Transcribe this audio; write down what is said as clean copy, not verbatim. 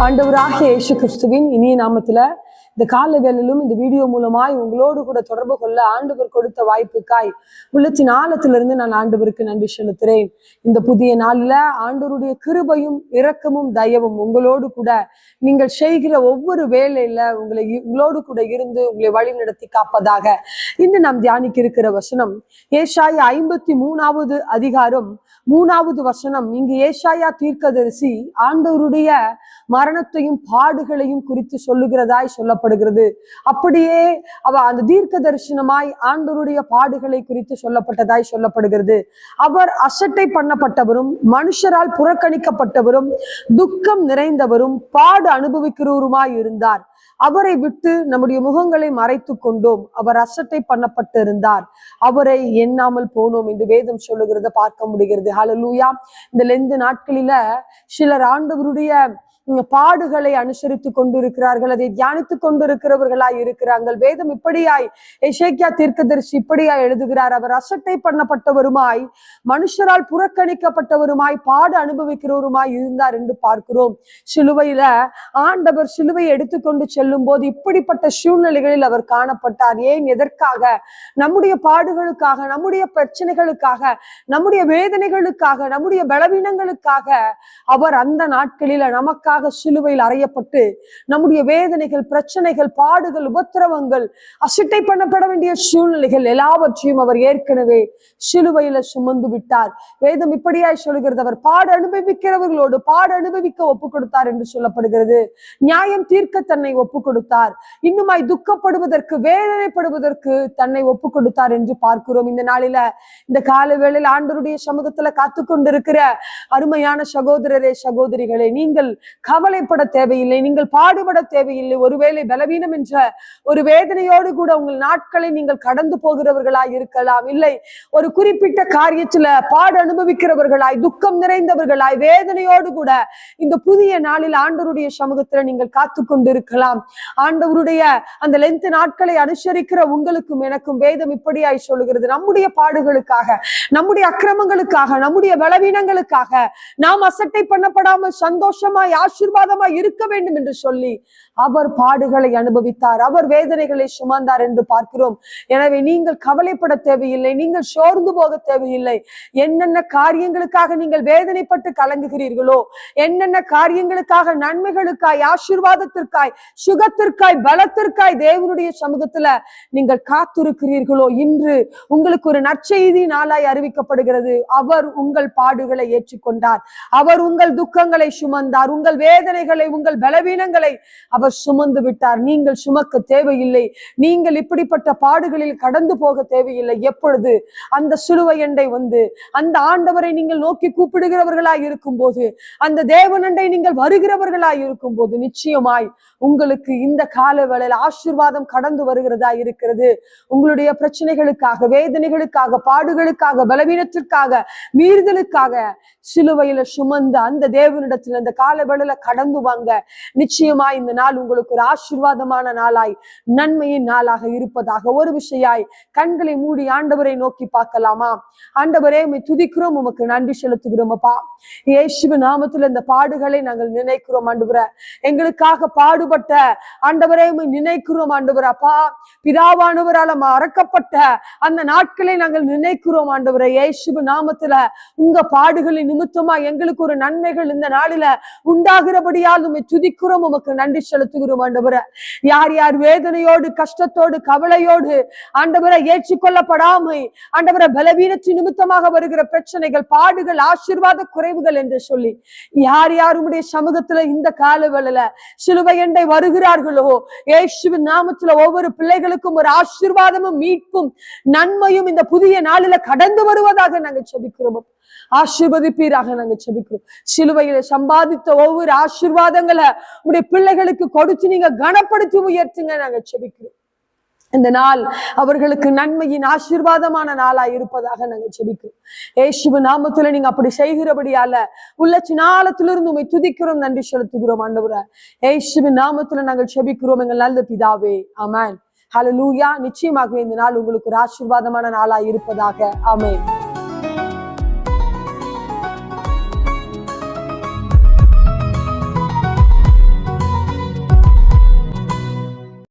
ஆண்டவராகிய இயேசு கிறிஸ்துவின் இனிய நாமத்துல இந்த கால வேளையிலும் இந்த வீடியோ மூலமாய் உங்களோடு கூட தொடர்பு கொள்ள ஆண்டவர் கொடுத்த வாய்ப்புக்காய் உள்ளத்தின் ஆழத்திலிருந்து நான் ஆண்டவருக்கு நன்றி செலுத்துறேன். இந்த புதிய நாளில ஆண்டவருடைய கிருபையும் இரக்கமும் தயவும் உங்களோடு கூட நீங்கள் செய்கிற ஒவ்வொரு வேலையில உங்களோடு கூட இருந்து உங்களை வழி நடத்தி காப்பதாக. இன்று நாம் தியானிக்க இருக்கிற வசனம் ஏசாயா 53வது அதிகாரம் 3வது வசனம். இங்கு ஏசாயா தீர்க்கதரிசி ஆண்டவருடைய மரணத்தையும் பாடுகளையும் குறித்து சொல்லுகிறதாய் சொல்லப்படுகிறது. அப்படியே அந்த தீர்க்க தரிசனமாய் ஆண்டவருடைய பாடுகளை குறித்து சொல்லப்பட்டதாய் சொல்லப்படுகிறது. அவர் அசட்டை பண்ணப்பட்டவரும் மனுஷரால் புறக்கணிக்கப்பட்டவரும் துக்கம் நிறைந்தவரும் பாடு அனுபவிக்கிறவருமாய் இருந்தார். அவரை விட்டு நம்முடைய முகங்களை மறைத்து கொண்டோம். அவர் அசட்டை பண்ணப்பட்டிருந்தார், அவரை எண்ணாமல் போனோம் என்று வேதம் சொல்லுகிறத பார்க்க முடிகிறது. ஹல்லேலூயா. இந்த லெந்து நாட்களில சிலர் ஆண்டவருடைய பாடுகளை அனுசரித்து கொண்டிருக்கிறார்கள், அதை தியானித்துக் கொண்டிருக்கிறவர்களாய் இருக்கிறார்கள். வேதம் இப்படியாய் எசேக்கியா தீர்க்கதரிசி இப்படியாய் எழுதுகிறார். அவர் அசட்டை பண்ணப்பட்டவருமாய் மனுஷரால் புறக்கணிக்கப்பட்டவருமாய் பாடு அனுபவிக்கிறவருமாய் இருந்தார் என்று பார்க்கிறோம். சிலுவையில ஆண்டவர் சிலுவையை எடுத்துக்கொண்டு செல்லும் போது இப்படிப்பட்ட சூழ்நிலைகளில் அவர் காணப்பட்டார். ஏன், எதற்காக? நம்முடைய பாடுகளுக்காக, நம்முடைய பிரச்சனைகளுக்காக, நம்முடைய வேதனைகளுக்காக, நம்முடைய பலவீனங்களுக்காக அவர் அந்த நாட்களில நமக்காக சிலுவையில் அறையப்பட்டு நம்முடைய வேதனைகள், பிரச்சனைகள், பாடுகள், உபத்திரவங்கள், அசட்டை பண்ணப்பட வேண்டிய சூழ்நிலைகள் எல்லாவற்றையும் அவர் ஏற்கனவே சிலுவையில சுமந்து விட்டார். வேதம் இப்படியாய் சொல்கிறது, அவர் பாடு அனுபவிக்கிறவர்களோடு பாடு அனுபவிக்க ஒப்பு கொடுத்தார் என்று சொல்லப்படுகிறது. நியாயம் தீர்க்க தன்னை ஒப்பு கொடுத்தார். இன்னுமாய் துக்கப்படுவதற்கு, வேதனைப்படுவதற்கு தன்னை ஒப்பு கொடுத்தார் என்று பார்க்கிறோம். இந்த நாளில, இந்த கால வேளையில் ஆண்டவருடைய சமூகத்துல காத்து கொண்டிருக்கிற அருமையான சகோதரரே, சகோதரிகளே, நீங்கள் கவலைப்பட தேவையில்லை, நீங்கள் பாடுபட தேவையில்லை. ஒருவேளை பலவீனம் என்ற ஒரு வேதனையோடு கூட உங்கள் நாட்களை நீங்கள் கடந்து போகிறவர்களாய் இருக்கலாம். இல்லை, ஒரு குறிப்பிட்ட காரியத்துல பாடு அனுபவிக்கிறவர்களாய், துக்கம் நிறைந்தவர்களாய், வேதனையோடு கூட இந்த புதிய நாளில் ஆண்டவருடைய சமூகத்துல நீங்கள் காத்து கொண்டிருக்கலாம். ஆண்டவருடைய அந்த லென்த் நாட்களை அனுசரிக்கிற உங்களுக்கும் எனக்கும் வேதம் இப்படியாய் சொல்லுகிறது, நம்முடைய பாடுகளுக்காக, நம்முடைய அக்கிரமங்களுக்காக, நம்முடைய பலவீனங்களுக்காக நாம் அசட்டை பண்ணப்படாமல் சந்தோஷமாய் ஆசீர்வாதமாய் இருக்க வேண்டும் என்று சொல்லி அவர் பாடுகளை அனுபவித்தார், அவர் வேதனைகளை சுமந்தார் என்று பார்க்கிறோம். எனவே நீங்கள் கவலைப்பட தேவையில்லை, நீங்கள் சோர்ந்து போக தேவையில்லை. என்னென்ன காரியங்களுக்காக நீங்கள் வேதனைப்பட்டு கலங்குகிறீர்களோ, என்னென்ன காரியங்களுக்காக, நன்மைகளுக்காய், ஆசீர்வாதத்திற்காய், சுகத்திற்காய், பலத்திற்காய் தேவனுடைய சமூகத்துல நீங்கள் காத்திருக்கிறீர்களோ, இன்று உங்களுக்கு ஒரு நற்செய்தி நாளாய் அறிவிக்கப்படுகிறது. அவர் உங்கள் பாடுகளை ஏற்றுக்கொண்டார், அவர் உங்கள் துக்கங்களை சுமந்தார், உங்கள் வேதனைகளை, உங்கள் பலவீனங்களை அவர் சுமந்து விட்டார். நீங்கள் சுமக்க தேவையில்லை, நீங்கள் இப்படிப்பட்ட பாடுகளில் கடந்து போக தேவையில்லை. எப்பொழுது அந்த சிலுவை அண்டை வந்து அந்த ஆண்டவரை நீங்கள் நோக்கி கூப்பிடுகிறவர்களாய் இருக்கும் போது, அந்த தேவனண்டை நீங்கள் வருகிறவர்களாய் இருக்கும் போது, நிச்சயமாய் உங்களுக்கு இந்த கால வேளையில் ஆசீர்வாதம் கடந்து வருகிறதா இருக்கிறது. உங்களுடைய பிரச்சனைகளுக்காக, வேதனைகளுக்காக, பாடுகளுக்காக, பலவீனத்திற்காக, மீறுதலுக்காக சிலுவையில சுமந்த அந்த தேவனிடத்தில் அந்த கால வேளையில கடந்து வாங்க. நிச்சயமாய் இந்த நாள் உங்களுக்கு ஒரு ஆசீர்வாதமான நாளாய், நன்மையின் நாளாக இருப்பதாக. ஒரு விஷயாய் கண்களை மூடி ஆண்டவரை நோக்கி பார்க்கலாமா? ஆண்டவரே, உம்மை துதிக்கிறோம், உமக்கு நன்றி செலுத்துகிறோம் அப்பா. இயேசுவின் நாமத்தில் இந்த பாடுகளை நாங்கள் நினைக்கிறோம் ஆண்டவரே. எங்களுக்காக பாடுபட்ட ஆண்டவரே உம்மை நினைக்கிறோம் ஆண்டவரே. அப்பா, பிதாவானவரால் மறக்கப்பட்ட அந்த நாட்களை நாங்கள் நினைக்கிறோம் ஆண்டவரே. இயேசுவின் நாமத்துல உங்க பாடுகளின் நிமித்தமா எங்களுக்கு ஒரு நன்மைகள் இந்த நாளில உண்டாகிறபடியால் உம்மை துதிக்கிறோம், உமக்கு நன்றி செலுத்துகிறோம் ஆண்டவரே. யார் யார் வேதனையோடு, கஷ்டத்தோடு, கவலையோடு ஆண்டவரை ஏற்றுக்கொள்ளப்படாமை, ஆண்டவரை பலவீனத்தின் நிமித்தமாக வருகிற பிரச்சனைகள், பாடுகள், ஆசீர்வாத குறைவுகள் என்று சொல்லி யார் யார் உம்முடைய சமூகத்துல இந்த கால வேளையில சிலுவை அண்டை வருகிறார்களோ, இயேசுவின் நாமத்துல ஒவ்வொரு பிள்ளைகளுக்கும் ஒரு ஆசீர்வாதமும் மீட்பும் நன்மையும் இந்த புதிய நாளில கடந்து வருவதாக நாங்கள் ஜெபிக்கிறோம். ஆசீர்வதிப்பீராக நாங்க ஜெபிக்கிறோம். சிலுவையில சம்பாதித்த ஒவ்வொரு ஆசீர்வாதங்களை உடைய பிள்ளைகளுக்கு கொடுத்து நீங்க கனப்படுத்தி உயர்த்துங்க நாங்க ஜெபிக்கிறோம். இந்த நாள் அவர்களுக்கு நன்மையின் ஆசீர்வாதமான நாளா இருப்பதாக நாங்க ஜெபிக்கிறோம். இயேசுவின் நாமத்துல நீங்க அப்படி செய்கிறபடியால உள்ளத்தின் ஆழத்திலிருந்து உம்மை துதிக்கிறோம், நன்றி செலுத்துகிறோம் ஆண்டவரே. இயேசுவின் நாமத்துல நாங்கள் ஜெபிக்கிறோம் எங்கள் நல்ல பிதாவே, ஆமென். ஹல்லேலூயா. நிச்சயமாகவே இந்த நாள் உங்களுக்கு ஒரு ஆசீர்வாதமான நாளா இருப்பதாக. ஆமென்.